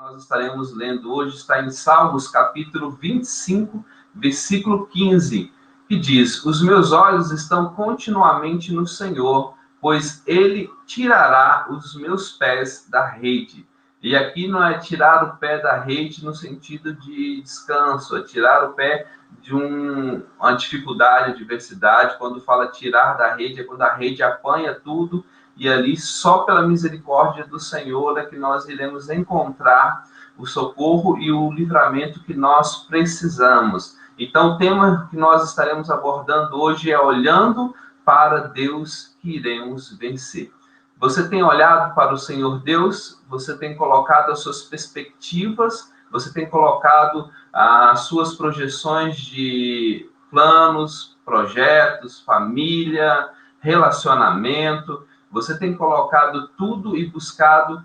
nós estaremos lendo hoje está em Salmos, capítulo 25, versículo 15, que diz: os meus olhos estão continuamente no Senhor, pois Ele tirará os meus pés da rede. E aqui não é tirar o pé da rede no sentido de descanso, é tirar o pé de uma dificuldade, adversidade. Quando fala tirar da rede, é quando a rede apanha tudo, e ali só pela misericórdia do Senhor é que nós iremos encontrar o socorro e o livramento que nós precisamos. Então, o tema que nós estaremos abordando hoje é olhando para Deus que iremos vencer. Você tem olhado para o Senhor Deus? Você tem colocado as suas perspectivas? Você tem colocado as suas projeções de planos, projetos, família, relacionamento? Você tem colocado tudo e buscado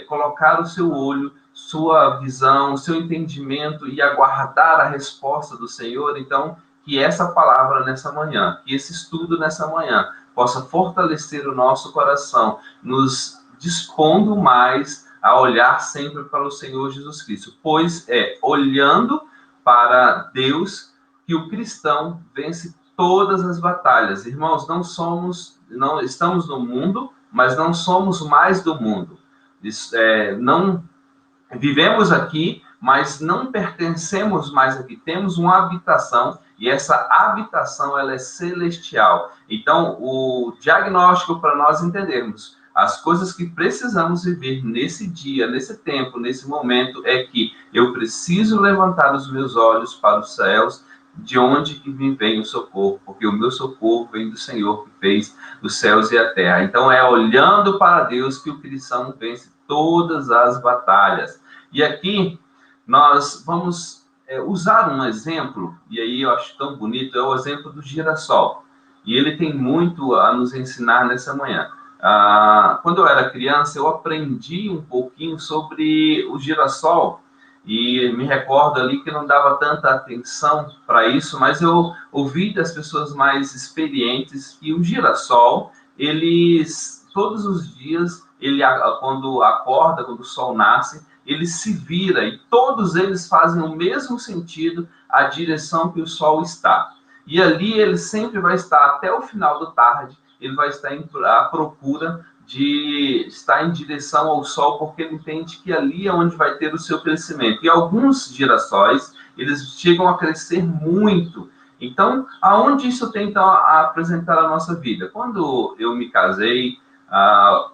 colocar o seu olho, sua visão, seu entendimento e aguardar a resposta do Senhor? Então, que essa palavra nessa manhã, que esse estudo nessa manhã possa fortalecer o nosso coração, nos dispondo mais a olhar sempre para o Senhor Jesus Cristo, pois é olhando para Deus que o cristão vence todas as batalhas. Irmãos, não estamos no mundo, mas não somos mais do mundo. Não vivemos aqui, mas não pertencemos mais aqui. Temos uma habitação, e essa habitação ela é celestial. Então, o diagnóstico para nós entendermos as coisas que precisamos viver nesse dia, nesse tempo, nesse momento, é que eu preciso levantar os meus olhos para os céus, de onde que me vem o socorro, porque o meu socorro vem do Senhor que fez os céus e a terra. Então, é olhando para Deus que o cristão vence todas as batalhas. E aqui nós vamos usar um exemplo, e aí eu acho tão bonito, é o exemplo do girassol. E ele tem muito a nos ensinar nessa manhã. Quando eu era criança, eu aprendi um pouquinho sobre o girassol, e me recordo ali que não dava tanta atenção para isso, mas eu ouvi das pessoas mais experientes que o girassol, todos os dias, quando acorda, quando o sol nasce, ele se vira, e todos eles fazem o mesmo sentido, a direção que o sol está. E ali ele sempre vai estar, até o final da tarde, ele vai estar à procura de estar em direção ao sol, porque ele entende que ali é onde vai ter o seu crescimento. E alguns girassóis, eles chegam a crescer muito. Então, aonde isso tem então, a apresentar a nossa vida? Quando eu me casei,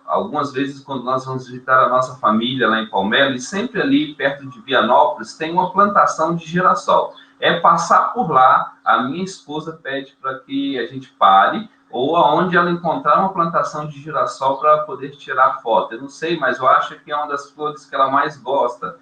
algumas vezes quando nós vamos visitar a nossa família lá em Palmelo, e sempre ali perto de Vianópolis tem uma plantação de girassol. É passar por lá, a minha esposa pede para que a gente pare, ou aonde ela encontrar uma plantação de girassol para poder tirar foto. Eu não sei, mas eu acho que é uma das flores que ela mais gosta.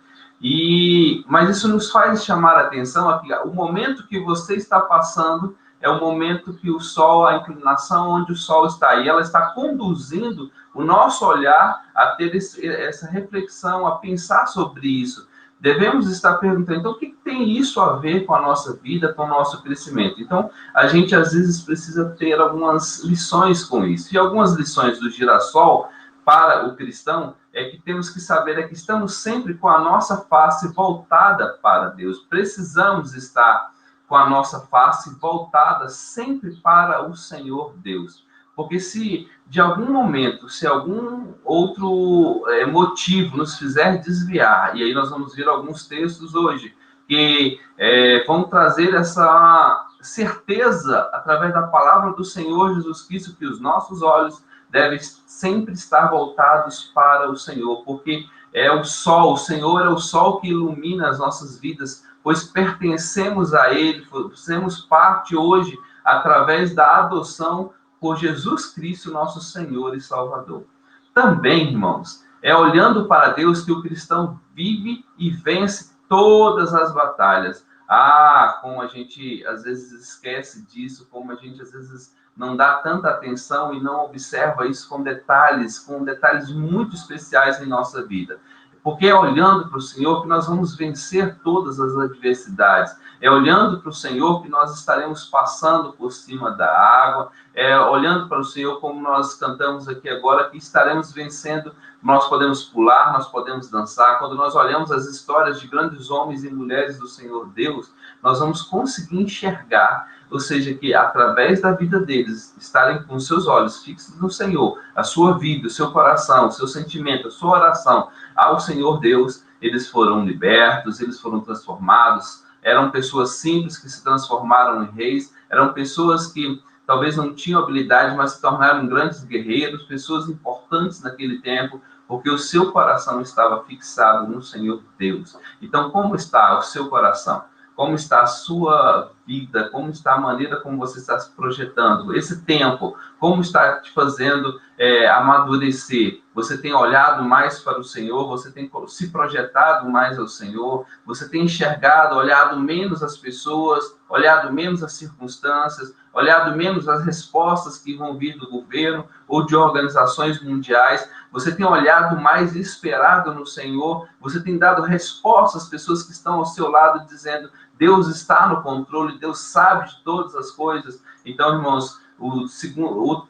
Mas isso nos faz chamar a atenção aqui. O momento que você está passando é o momento que o sol, a inclinação onde o sol está, e ela está conduzindo o nosso olhar a ter essa reflexão, a pensar sobre isso. Devemos estar perguntando, então, o que tem isso a ver com a nossa vida, com o nosso crescimento? Então, a gente, às vezes, precisa ter algumas lições com isso. E algumas lições do girassol para o cristão é que temos que saber que estamos sempre com a nossa face voltada para Deus. Precisamos estar com a nossa face voltada sempre para o Senhor Deus. Porque se de algum momento, se algum outro motivo nos fizer desviar, e aí nós vamos ver alguns textos hoje, que vão trazer essa certeza, através da palavra do Senhor Jesus Cristo, que os nossos olhos devem sempre estar voltados para o Senhor, porque é o sol, o Senhor é o sol que ilumina as nossas vidas, pois pertencemos a Ele, fazemos parte hoje, através da adoção por Jesus Cristo, nosso Senhor e Salvador. Também, irmãos, é olhando para Deus que o cristão vive e vence todas as batalhas. Como a gente às vezes esquece disso, como a gente às vezes não dá tanta atenção e não observa isso com detalhes muito especiais em nossa vida. Porque é olhando para o Senhor que nós vamos vencer todas as adversidades. É olhando para o Senhor que nós estaremos passando por cima da água. olhando para o Senhor, como nós cantamos aqui agora, que estaremos vencendo. Nós podemos pular, nós podemos dançar. Quando nós olhamos as histórias de grandes homens e mulheres do Senhor Deus, nós vamos conseguir enxergar, ou seja, que através da vida deles, estarem com seus olhos fixos no Senhor, a sua vida, o seu coração, o seu sentimento, a sua oração ao Senhor Deus, eles foram libertos, eles foram transformados. Eram pessoas simples que se transformaram em reis, eram pessoas que talvez não tinham habilidade, mas se tornaram grandes guerreiros, pessoas importantes naquele tempo, porque o seu coração estava fixado no Senhor Deus. Então, como está o seu coração? Como está a sua vida? Como está a maneira como você está se projetando? Esse tempo, como está te fazendo amadurecer? Você tem olhado mais para o Senhor? Você tem se projetado mais ao Senhor? Você tem enxergado, olhado menos as pessoas, olhado menos as circunstâncias, olhado menos as respostas que vão vir do governo ou de organizações mundiais? Você tem olhado mais e esperado no Senhor? Você tem dado resposta às pessoas que estão ao seu lado, dizendo: Deus está no controle, Deus sabe de todas as coisas. Então, irmãos, o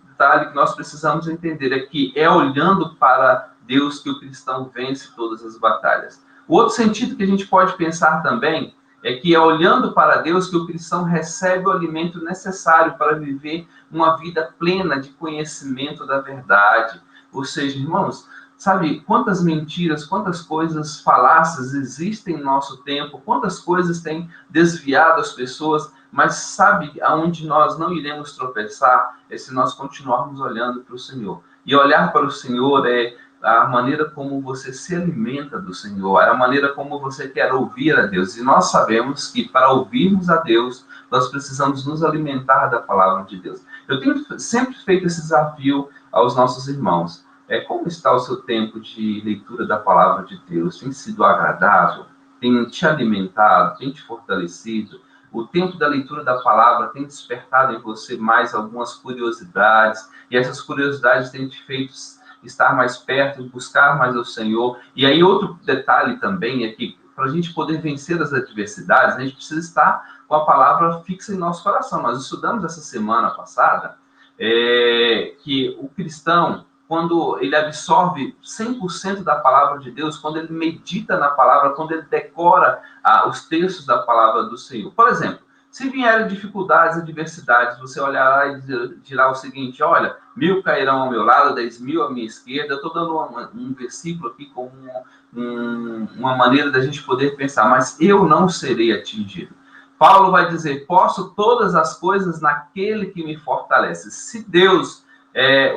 detalhe que nós precisamos entender é que é olhando para Deus que o cristão vence todas as batalhas. O outro sentido que a gente pode pensar também é que é olhando para Deus que o cristão recebe o alimento necessário para viver uma vida plena de conhecimento da verdade. Ou seja, irmãos, sabe quantas mentiras, quantas coisas falácias existem no nosso tempo, quantas coisas têm desviado as pessoas, mas sabe aonde nós não iremos tropeçar? É se nós continuarmos olhando para o Senhor. E olhar para o Senhor é a maneira como você se alimenta do Senhor, é a maneira como você quer ouvir a Deus. E nós sabemos que para ouvirmos a Deus, nós precisamos nos alimentar da palavra de Deus. Eu tenho sempre feito esse desafio aos nossos irmãos. Como está o seu tempo de leitura da palavra de Deus? Tem sido agradável? Tem te alimentado? Tem te fortalecido? O tempo da leitura da palavra tem despertado em você mais algumas curiosidades, e essas curiosidades têm te feito estar mais perto, buscar mais o Senhor. E aí outro detalhe também é que para a gente poder vencer as adversidades, a gente precisa estar com a palavra fixa em nosso coração. Nós estudamos essa semana passada que o cristão, quando ele absorve 100% da palavra de Deus, quando ele medita na palavra, quando ele decora os textos da palavra do Senhor. Por exemplo, se vierem dificuldades, adversidades, você olhará e dirá o seguinte: olha, 1000 cairão ao meu lado, 10.000 à minha esquerda. Eu estou dando um versículo aqui como uma maneira da gente poder pensar, mas eu não serei atingido. Paulo vai dizer: posso todas as coisas naquele que me fortalece. Se Deus,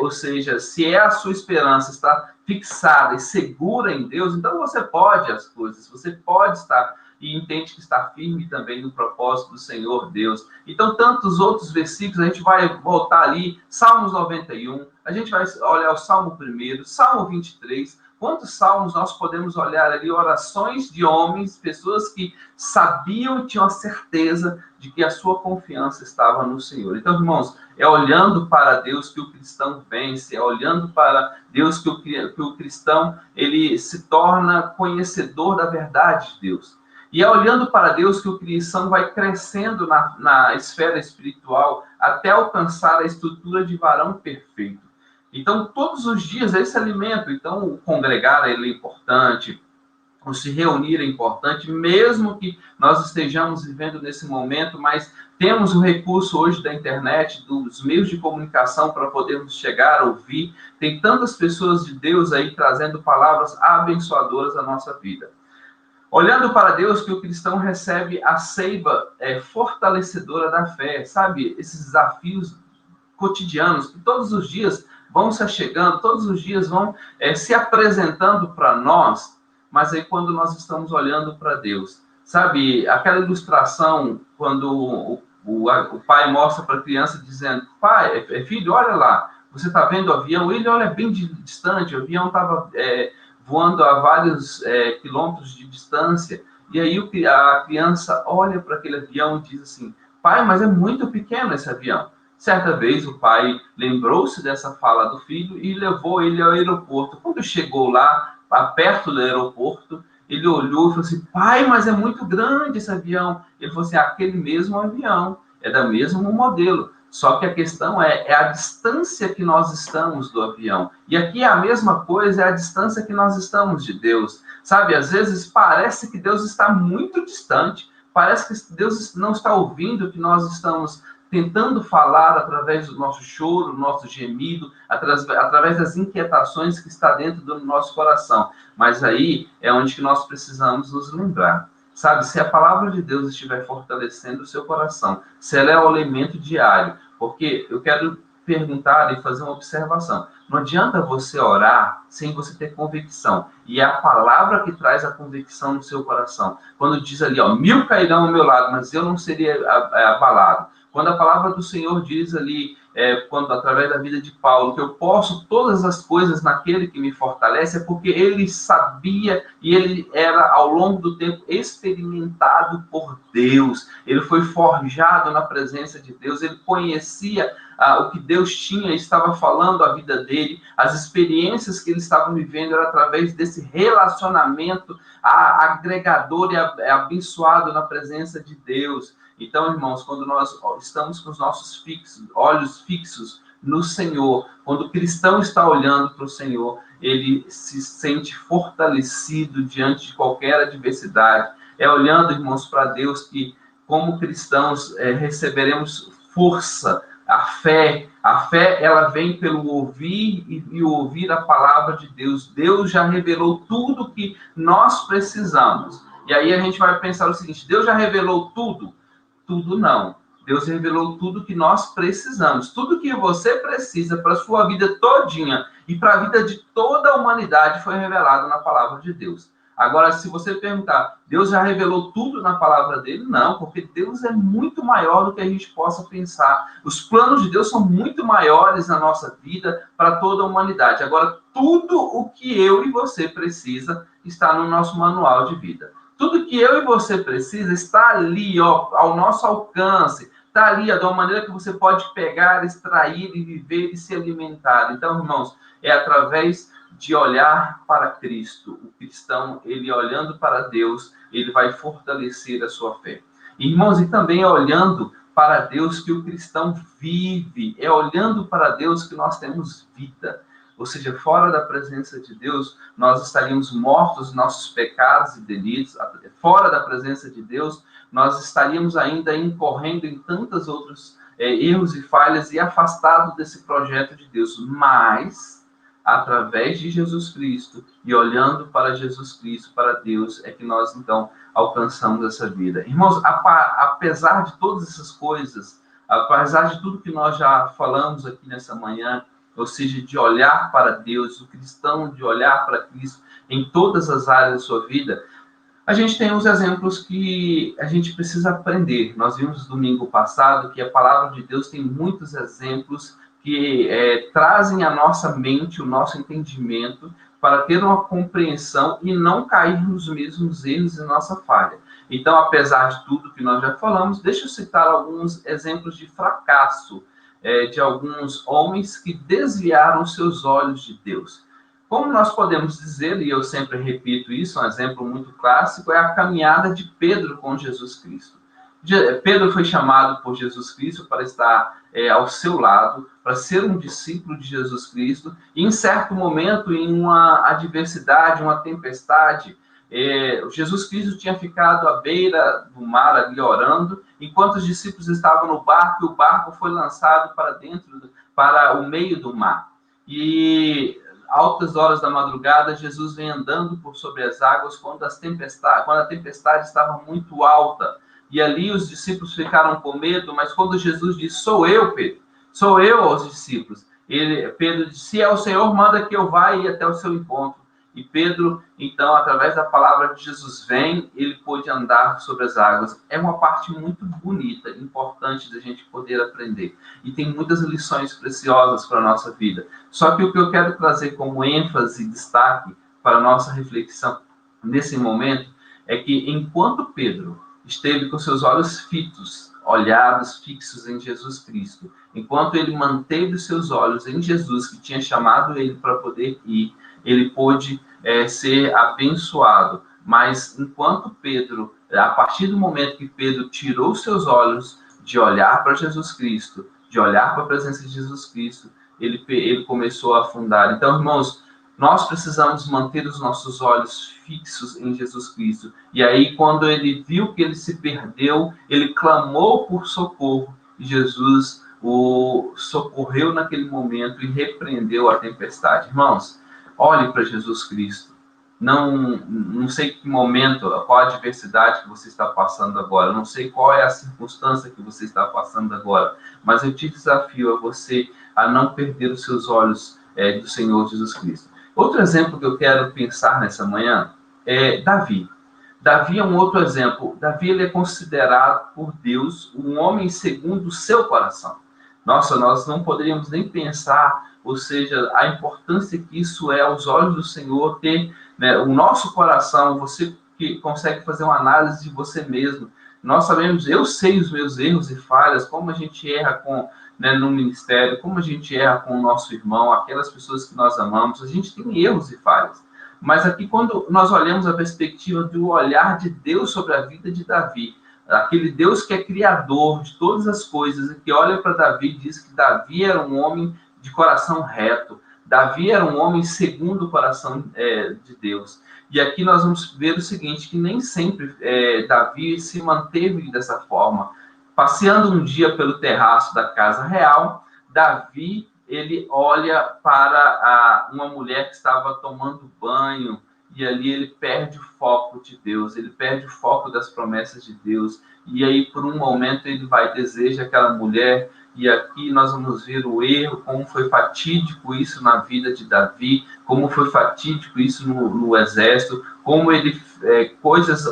ou seja, se a sua esperança está fixada e segura em Deus, então você pode as coisas, você pode estar e entende que está firme também no propósito do Senhor Deus. Então, tantos outros versículos, a gente vai voltar ali, Salmos 91, a gente vai olhar o Salmo 1, Salmo 23, quantos salmos nós podemos olhar ali, orações de homens, pessoas que sabiam e tinham a certeza de que a sua confiança estava no Senhor. Então, irmãos, é olhando para Deus que o cristão vence, é olhando para Deus que o cristão ele se torna conhecedor da verdade de Deus. E é olhando para Deus que o cristão vai crescendo na esfera espiritual até alcançar a estrutura de varão perfeito. Então, todos os dias é esse alimento. Então, o congregar ele é importante, o se reunir é importante, mesmo que nós estejamos vivendo nesse momento, mas temos o recurso hoje da internet, dos meios de comunicação para podermos chegar, ouvir. Tem tantas pessoas de Deus aí trazendo palavras abençoadoras à nossa vida. Olhando para Deus que o cristão recebe a seiva fortalecedora da fé, sabe? Esses desafios cotidianos que todos os dias vão se achegando, todos os dias vão se apresentando para nós, mas aí quando nós estamos olhando para Deus, sabe? Aquela ilustração quando o pai mostra para a criança dizendo: pai, filho, olha lá, você está vendo o avião? Ele olha bem distante, o avião estava voando a vários quilômetros de distância, e aí a criança olha para aquele avião e diz assim: pai, mas é muito pequeno esse avião. Certa vez o pai lembrou-se dessa fala do filho e levou ele ao aeroporto. Quando chegou lá, perto do aeroporto, ele olhou e falou assim: pai, mas é muito grande esse avião. Ele falou assim: aquele mesmo avião, é do mesmo modelo. Só que a questão é a distância que nós estamos do avião. E aqui a mesma coisa, é a distância que nós estamos de Deus. Sabe, às vezes parece que Deus está muito distante, parece que Deus não está ouvindo o que nós estamos tentando falar através do nosso choro, do nosso gemido, através das inquietações que está dentro do nosso coração. Mas aí é onde que nós precisamos nos lembrar. Sabe, se a palavra de Deus estiver fortalecendo o seu coração, se ela é o alimento diário, porque eu quero perguntar e fazer uma observação. Não adianta você orar sem você ter convicção. E é a palavra que traz a convicção no seu coração. Quando diz ali, 1000 cairão ao meu lado, mas eu não seria abalado. Quando a palavra do Senhor diz ali, quando através da vida de Paulo, que eu posso todas as coisas naquele que me fortalece, é porque ele sabia e ele era, ao longo do tempo, experimentado por Deus. Ele foi forjado na presença de Deus, ele conhecia o que Deus tinha e estava falando à vida dele, as experiências que ele estava vivendo era através desse relacionamento agregador e abençoado na presença de Deus. Então, irmãos, quando nós estamos com os nossos olhos fixos no Senhor, quando o cristão está olhando para o Senhor, ele se sente fortalecido diante de qualquer adversidade. É olhando, irmãos, para Deus que, como cristãos, receberemos força. A fé, ela vem pelo ouvir e ouvir a palavra de Deus. Deus já revelou tudo o que nós precisamos. E aí a gente vai pensar o seguinte, Deus já revelou tudo? Tudo não. Deus revelou tudo que nós precisamos. Tudo que você precisa para a sua vida todinha e para a vida de toda a humanidade foi revelado na palavra de Deus. Agora, se você perguntar, Deus já revelou tudo na palavra dele? Não, porque Deus é muito maior do que a gente possa pensar. Os planos de Deus são muito maiores na nossa vida para toda a humanidade. Agora, tudo o que eu e você precisa está no nosso manual de vida. Tudo que eu e você precisa está ali, ao nosso alcance. Está ali, da maneira que você pode pegar, extrair e viver e se alimentar. Então, irmãos, é através de olhar para Cristo. O cristão, ele olhando para Deus, ele vai fortalecer a sua fé. Irmãos, e também é olhando para Deus que o cristão vive. É olhando para Deus que nós temos vida. Ou seja, fora da presença de Deus, nós estaríamos mortos nos nossos pecados e delitos. Fora da presença de Deus, nós estaríamos ainda incorrendo em tantos outros erros e falhas e afastados desse projeto de Deus. Mas, através de Jesus Cristo e olhando para Jesus Cristo, para Deus, é que nós, então, alcançamos essa vida. Irmãos, apesar de todas essas coisas, apesar de tudo que nós já falamos aqui nessa manhã, ou seja, de olhar para Deus, o cristão de olhar para Cristo em todas as áreas da sua vida, a gente tem uns exemplos que a gente precisa aprender. Nós vimos domingo passado que a palavra de Deus tem muitos exemplos que trazem à nossa mente, o nosso entendimento, para ter uma compreensão e não cair nos mesmos erros e nossa falha. Então, apesar de tudo que nós já falamos, deixa eu citar alguns exemplos de fracasso de alguns homens que desviaram seus olhos de Deus. Como nós podemos dizer, e eu sempre repito isso, um exemplo muito clássico, é a caminhada de Pedro com Jesus Cristo. Pedro foi chamado por Jesus Cristo para estar ao seu lado, para ser um discípulo de Jesus Cristo, e em certo momento, em uma adversidade, uma tempestade, Jesus Cristo tinha ficado à beira do mar ali orando, enquanto os discípulos estavam no barco, e o barco foi lançado para o meio do mar. E altas horas da madrugada, Jesus vem andando por sobre as águas quando a tempestade estava muito alta. E ali os discípulos ficaram com medo, mas quando Jesus disse, sou eu, Pedro, sou eu aos discípulos, Pedro disse, se é o Senhor, manda que eu vá ir até o seu encontro. E Pedro, então, através da palavra de Jesus ele pôde andar sobre as águas. É uma parte muito bonita, importante da gente poder aprender. E tem muitas lições preciosas para a nossa vida. Só que o que eu quero trazer como ênfase e destaque para a nossa reflexão nesse momento é que enquanto Pedro esteve com seus olhos fixos em Jesus Cristo, enquanto ele manteve os seus olhos em Jesus, que tinha chamado ele para poder ir, ele pôde ser abençoado. Mas enquanto Pedro, a partir do momento que Pedro tirou seus olhos de olhar para Jesus Cristo, de olhar para a presença de Jesus Cristo, ele começou a afundar. Então, irmãos, nós precisamos manter os nossos olhos fixos em Jesus Cristo. E aí, quando ele viu que ele se perdeu, ele clamou por socorro, e Jesus o socorreu naquele momento e repreendeu a tempestade. Irmãos, olhe para Jesus Cristo. Não sei que momento, qual a adversidade que você está passando agora, não sei qual é a circunstância que você está passando agora, mas eu te desafio a você a não perder os seus olhos do Senhor Jesus Cristo. Outro exemplo que eu quero pensar nessa manhã é Davi. Davi é um outro exemplo. Davi, ele é considerado por Deus um homem segundo o seu coração. Nossa, nós não poderíamos nem pensar, ou seja, a importância que isso é aos olhos do Senhor, ter, né, o nosso coração. Você que consegue fazer uma análise de você mesmo. Nós sabemos, eu sei os meus erros e falhas, como a gente erra no ministério, como a gente erra com o nosso irmão, aquelas pessoas que nós amamos. A gente tem erros e falhas. Mas aqui, quando nós olhamos a perspectiva do olhar de Deus sobre a vida de Davi, aquele Deus que é criador de todas as coisas, e que olha para Davi e diz que Davi era um homem de coração reto, Davi era um homem segundo o coração de Deus. E aqui nós vamos ver o seguinte, que nem sempre Davi se manteve dessa forma. Passeando um dia pelo terraço da casa real, Davi, ele olha para uma mulher que estava tomando banho, e ali ele perde o foco de Deus, ele perde o foco das promessas de Deus, e aí por um momento ele deseja aquela mulher, e aqui nós vamos ver o erro, como foi fatídico isso na vida de Davi, como foi fatídico isso no exército, como coisas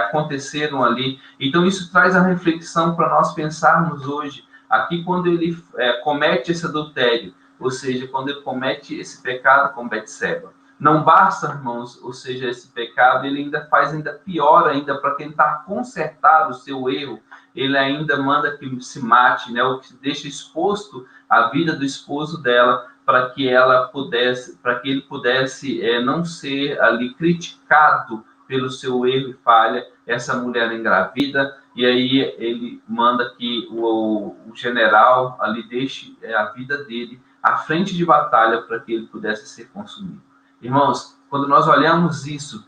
aconteceram ali. Então isso traz a reflexão para nós pensarmos hoje, aqui quando ele comete esse adultério, ou seja, quando ele comete esse pecado com Betseba. Não basta, irmãos, ou seja, esse pecado, ele ainda faz pior ainda, para tentar consertar o seu erro, ele ainda manda que se mate, né, ou que deixa exposto a vida do esposo dela, para que ele pudesse não ser ali criticado pelo seu erro e falha. Essa mulher engravida, e aí ele manda que o general ali deixe a vida dele à frente de batalha para que ele pudesse ser consumido. Irmãos, quando nós olhamos isso,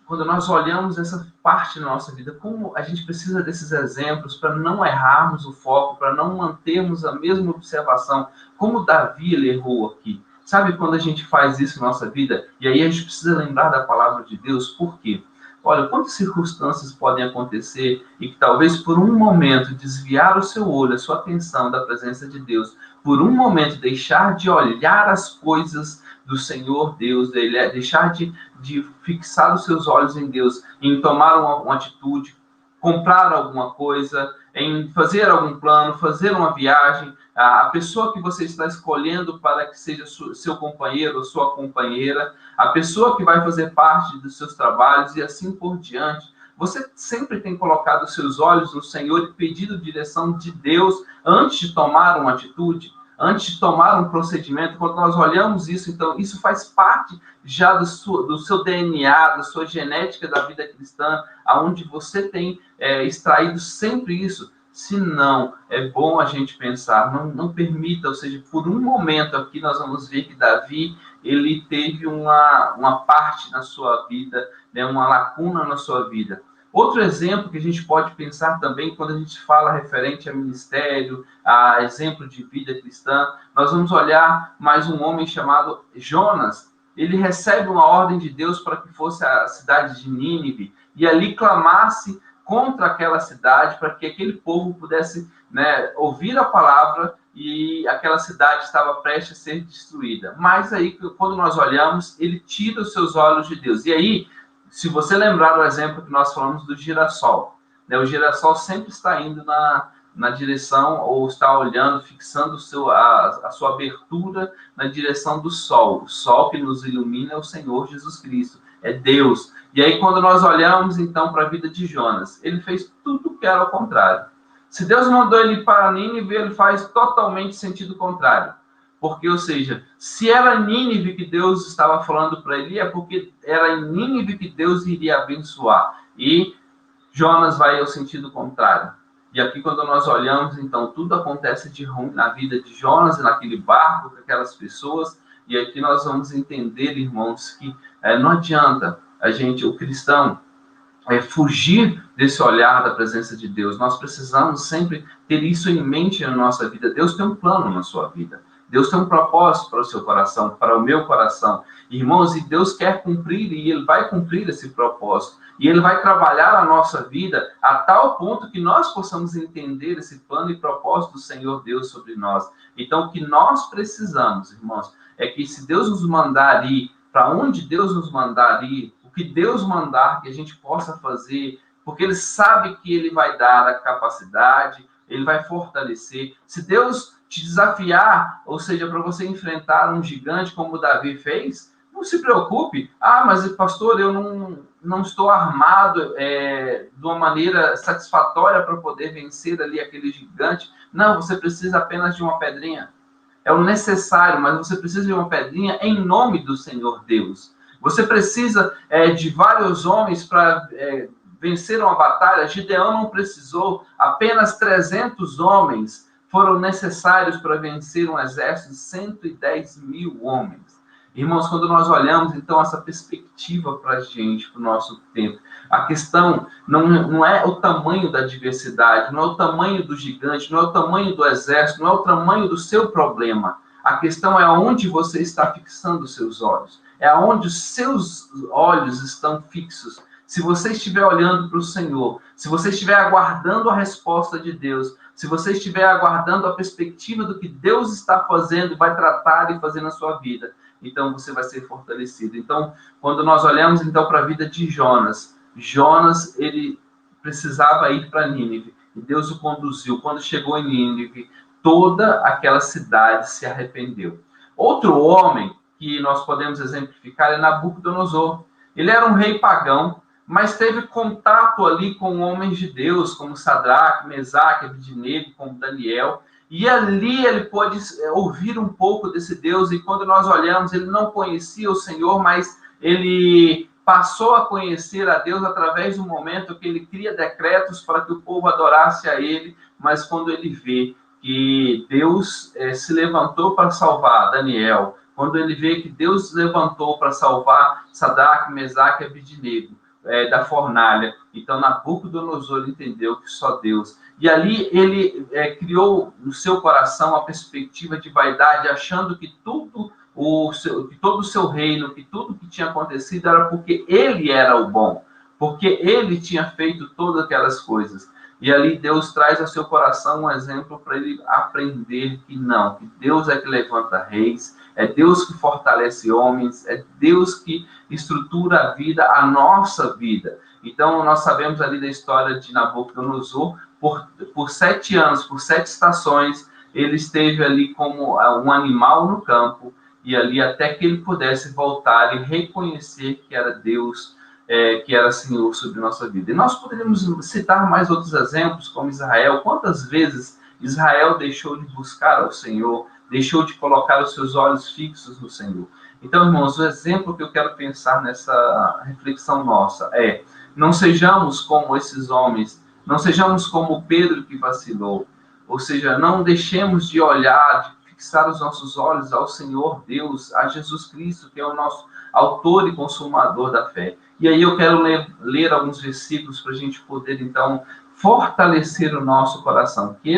quando nós olhamos essa parte da nossa vida, como a gente precisa desses exemplos para não errarmos o foco, para não mantermos a mesma observação, como Davi ele errou aqui. Sabe quando a gente faz isso na nossa vida? E aí a gente precisa lembrar da palavra de Deus, por quê? Olha, quantas circunstâncias podem acontecer e que talvez por um momento desviar o seu olho, a sua atenção da presença de Deus, por um momento deixar de olhar as coisas do Senhor Deus, deixar de fixar os seus olhos em Deus, em tomar uma atitude, comprar alguma coisa, em fazer algum plano, fazer uma viagem, a pessoa que você está escolhendo para que seja seu companheiro ou sua companheira, a pessoa que vai fazer parte dos seus trabalhos e assim por diante. Você sempre tem colocado os seus olhos no Senhor e pedido direção de Deus antes de tomar uma atitude, antes de tomar um procedimento. Quando nós olhamos isso, então, isso faz parte já do seu DNA, da sua genética da vida cristã, aonde você tem extraído sempre isso. Se não, é bom a gente pensar, não permita, ou seja, por um momento aqui nós vamos ver que Davi, ele teve uma parte na sua vida, né, uma lacuna na sua vida. Outro exemplo que a gente pode pensar também, quando a gente fala referente a ministério, a exemplo de vida cristã, nós vamos olhar mais um homem chamado Jonas. Ele recebe uma ordem de Deus para que fosse a cidade de Nínive, e ali clamasse contra aquela cidade, para que aquele povo pudesse, né, ouvir a palavra, e aquela cidade estava prestes a ser destruída. Mas aí, quando nós olhamos, ele tira os seus olhos de Deus. E aí, se você lembrar do exemplo que nós falamos do girassol, né, o girassol sempre está indo na direção, ou está olhando, fixando a sua abertura na direção do sol. O sol que nos ilumina é o Senhor Jesus Cristo, é Deus. E aí, quando nós olhamos, então, para a vida de Jonas, ele fez tudo que era ao contrário. Se Deus mandou ele para Nínive, ele faz totalmente sentido contrário. Porque, ou seja, se era Nínive que Deus estava falando para ele, é porque era em Nínive que Deus iria abençoar. E Jonas vai ao sentido contrário. E aqui, quando nós olhamos, então, tudo acontece de ruim na vida de Jonas e naquele barco com aquelas pessoas. E aqui nós vamos entender, irmãos, que não adianta o cristão, fugir desse olhar da presença de Deus. Nós precisamos sempre ter isso em mente na nossa vida. Deus tem um plano na sua vida. Deus tem um propósito para o seu coração, para o meu coração. Irmãos, e Deus quer cumprir, e Ele vai cumprir esse propósito. E Ele vai trabalhar a nossa vida a tal ponto que nós possamos entender esse plano e propósito do Senhor Deus sobre nós. Então, o que nós precisamos, irmãos, é que se Deus nos mandar ir, para onde Deus nos mandar ir, o que Deus mandar que a gente possa fazer, porque Ele sabe que Ele vai dar a capacidade, Ele vai fortalecer. Se Deus te desafiar, ou seja, para você enfrentar um gigante como o Davi fez, não se preocupe. Ah, mas pastor, eu não estou armado de uma maneira satisfatória para poder vencer ali aquele gigante. Não, você precisa apenas de uma pedrinha. É o necessário, mas você precisa de uma pedrinha em nome do Senhor Deus. Você precisa de vários homens para vencer uma batalha. Gideão não precisou, apenas 300 homens foram necessários para vencer um exército de 110 mil homens. Irmãos, quando nós olhamos, então, essa perspectiva para a gente, para o nosso tempo, a questão não é o tamanho da adversidade, não é o tamanho do gigante, não é o tamanho do exército, não é o tamanho do seu problema. A questão é aonde você está fixando os seus olhos. É aonde os seus olhos estão fixos. Se você estiver olhando para o Senhor, se você estiver aguardando a resposta de Deus, se você estiver aguardando a perspectiva do que Deus está fazendo, vai tratar e fazer na sua vida, então você vai ser fortalecido. Então, quando nós olhamos então para a vida de Jonas, ele precisava ir para Nínive, e Deus o conduziu. Quando chegou em Nínive, toda aquela cidade se arrependeu. Outro homem que nós podemos exemplificar é Nabucodonosor. Ele era um rei pagão, mas teve contato ali com homens de Deus, como Sadraque, Mesaque, Abednego, como Daniel, e ali ele pôde ouvir um pouco desse Deus, e quando nós olhamos, ele não conhecia o Senhor, mas ele passou a conhecer a Deus através do momento que ele cria decretos para que o povo adorasse a ele, mas quando ele vê que Deus se levantou para salvar Daniel, quando ele vê que Deus se levantou para salvar Sadraque, Mesaque e Abednego da fornalha, então Nabucodonosor entendeu que só Deus. E ali ele criou no seu coração a perspectiva de vaidade, achando que todo o seu reino, que tudo que tinha acontecido era porque ele era o bom, porque ele tinha feito todas aquelas coisas. E ali Deus traz ao seu coração um exemplo para ele aprender que não, que Deus é que levanta reis, é Deus que fortalece homens, é Deus que estrutura a vida, a nossa vida. Então, nós sabemos ali da história de Nabucodonosor, por 7 anos, por 7 estações, ele esteve ali como um animal no campo, e ali até que ele pudesse voltar e reconhecer que era Deus, que era Senhor sobre nossa vida. E nós poderíamos citar mais outros exemplos, como Israel. Quantas vezes Israel deixou de buscar ao Senhor, deixou de colocar os seus olhos fixos no Senhor? Então, irmãos, o exemplo que eu quero pensar nessa reflexão nossa é: não sejamos como esses homens, não sejamos como Pedro que vacilou, ou seja, não deixemos de olhar, de fixar os nossos olhos ao Senhor Deus, a Jesus Cristo, que é o nosso autor e consumador da fé. E aí eu quero ler alguns versículos para a gente poder, então, fortalecer o nosso coração. Que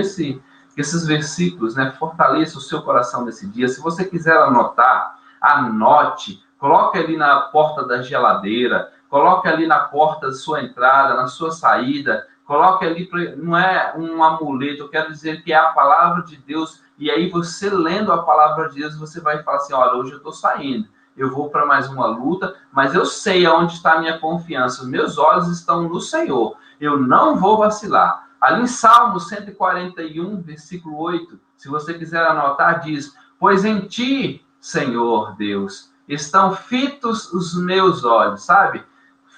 esses versículos, fortaleçam o seu coração nesse dia. Se você quiser anotar, anote, coloque ali na porta da geladeira, coloque ali na porta da sua entrada, na sua saída, coloque ali, não é um amuleto, eu quero dizer que é a palavra de Deus, e aí você lendo a palavra de Deus, você vai falar assim: olha, hoje eu estou saindo, eu vou para mais uma luta, mas eu sei aonde está a minha confiança, os meus olhos estão no Senhor, eu não vou vacilar. Ali em Salmo 141, versículo 8, se você quiser anotar, diz: pois em ti, Senhor Deus, estão fitos os meus olhos, sabe?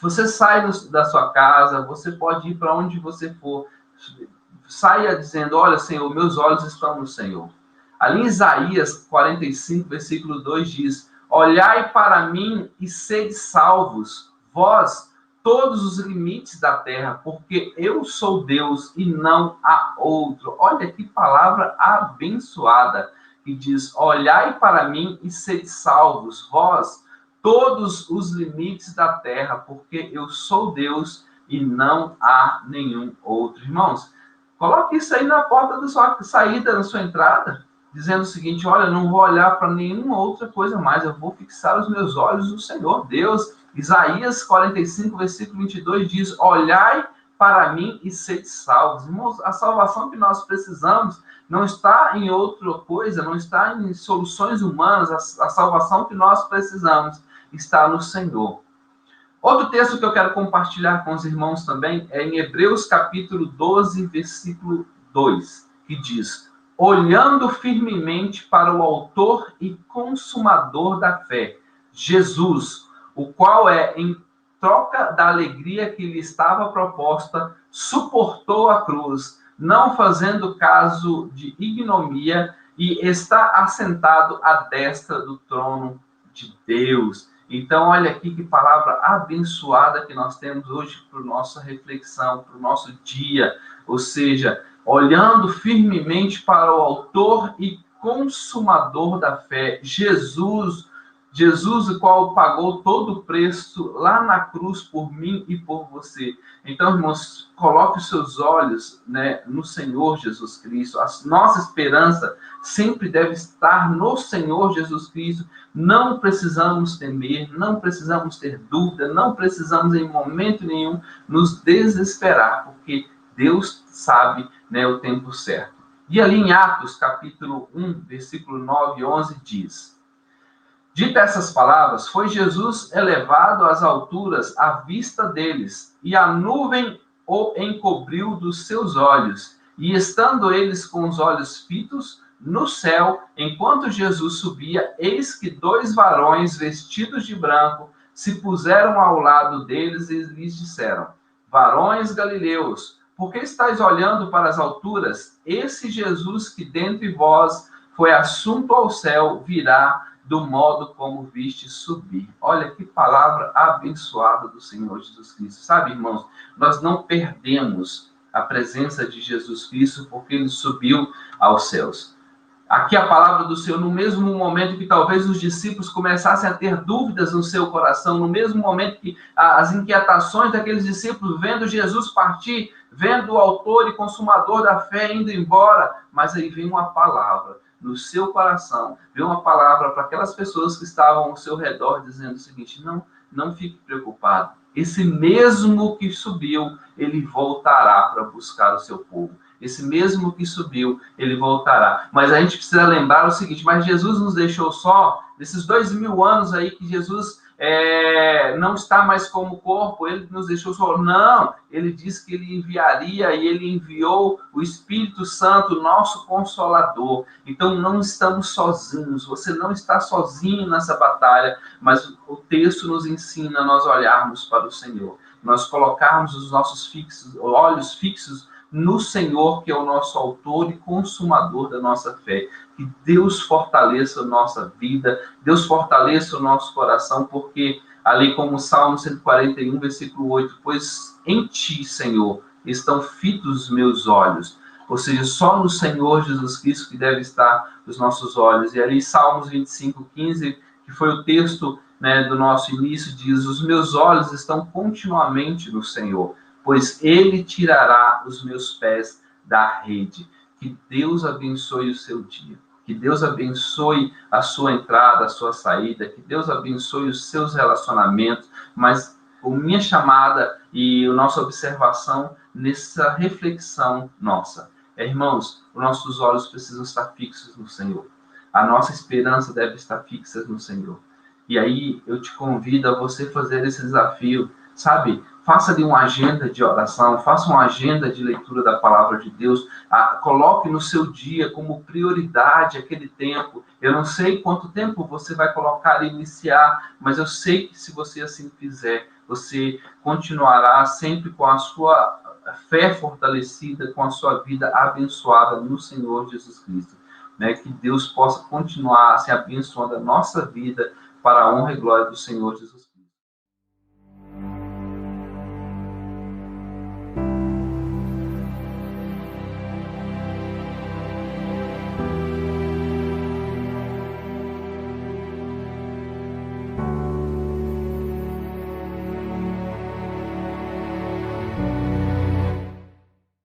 Você sai da sua casa, você pode ir para onde você for, saia dizendo: olha, Senhor, meus olhos estão no Senhor. Ali em Isaías 45, versículo 2 diz: olhai para mim e sede salvos, vós, todos os limites da terra, porque eu sou Deus e não há outro. Olha que palavra abençoada, que diz: olhai para mim e sede salvos, vós, todos os limites da terra, porque eu sou Deus e não há nenhum outro. Irmãos, coloque isso aí na porta da sua saída, na sua entrada, dizendo o seguinte: olha, não vou olhar para nenhuma outra coisa mais, eu vou fixar os meus olhos no Senhor Deus. Isaías 45, versículo 22 diz: olhai para mim e sede salvos. Irmãos, a salvação que nós precisamos não está em outra coisa, não está em soluções humanas. A salvação que nós precisamos está no Senhor. Outro texto que eu quero compartilhar com os irmãos também é em Hebreus capítulo 12, versículo 2, que diz: olhando firmemente para o autor e consumador da fé, Jesus, o qual em troca da alegria que lhe estava proposta, suportou a cruz, não fazendo caso de ignomia, e está assentado à destra do trono de Deus. Então, olha aqui que palavra abençoada que nós temos hoje para a nossa reflexão, para o nosso dia. Ou seja, olhando firmemente para o autor e consumador da fé, Jesus, o qual pagou todo o preço lá na cruz por mim e por você. Então, irmãos, coloque os seus olhos, né, no Senhor Jesus Cristo. A nossa esperança sempre deve estar no Senhor Jesus Cristo. Não precisamos temer, não precisamos ter dúvida, não precisamos em momento nenhum nos desesperar, porque Deus sabe, né, o tempo certo. E ali em Atos, capítulo 1, versículo 9 e 11, diz: dita essas palavras, foi Jesus elevado às alturas à vista deles, e a nuvem o encobriu dos seus olhos. E estando eles com os olhos fitos no céu, enquanto Jesus subia, eis que dois varões vestidos de branco se puseram ao lado deles e lhes disseram: varões galileus, por que estáis olhando para as alturas? Esse Jesus que dentre vós foi assunto ao céu, virá do modo como viste subir. Olha que palavra abençoada do Senhor Jesus Cristo. Sabe, irmãos, nós não perdemos a presença de Jesus Cristo porque ele subiu aos céus. Aqui a palavra do Senhor, no mesmo momento que talvez os discípulos começassem a ter dúvidas no seu coração, no mesmo momento que as inquietações daqueles discípulos, vendo Jesus partir, vendo o autor e consumador da fé indo embora, mas aí vem uma palavra no seu coração, vem uma palavra para aquelas pessoas que estavam ao seu redor, dizendo o seguinte: não fique preocupado, esse mesmo que subiu, ele voltará para buscar o seu povo. Esse mesmo que subiu, ele voltará. Mas a gente precisa lembrar o seguinte: mas Jesus nos deixou só, nesses 2000 anos aí que Jesus não está mais como corpo, ele nos deixou só. Não, ele disse que ele enviaria, e ele enviou o Espírito Santo, nosso Consolador. Então não estamos sozinhos, você não está sozinho nessa batalha, mas o texto nos ensina a nós olharmos para o Senhor, nós colocarmos os nossos olhos fixos no Senhor, que é o nosso autor e consumador da nossa fé. Que Deus fortaleça a nossa vida, Deus fortaleça o nosso coração, porque ali como o Salmo 141, versículo 8, pois em ti, Senhor, estão fitos os meus olhos. Ou seja, só no Senhor Jesus Cristo que deve estar os nossos olhos. E ali Salmos 25, 15, que foi o texto, né, do nosso início, diz: os meus olhos estão continuamente no Senhor, pois ele tirará os meus pés da rede. Que Deus abençoe o seu dia. Que Deus abençoe a sua entrada, a sua saída. Que Deus abençoe os seus relacionamentos. Mas a minha chamada e a nossa observação nessa reflexão nossa irmãos, os nossos olhos precisam estar fixos no Senhor. A nossa esperança deve estar fixa no Senhor. E aí eu te convido a você fazer esse desafio, sabe? Faça de uma agenda de oração, faça uma agenda de leitura da palavra de Deus, coloque no seu dia como prioridade aquele tempo. Eu não sei quanto tempo você vai colocar e iniciar, mas eu sei que se você assim fizer, você continuará sempre com a sua fé fortalecida, com a sua vida abençoada no Senhor Jesus Cristo. Né? Que Deus possa continuar se abençoando a nossa vida para a honra e glória do Senhor Jesus Cristo.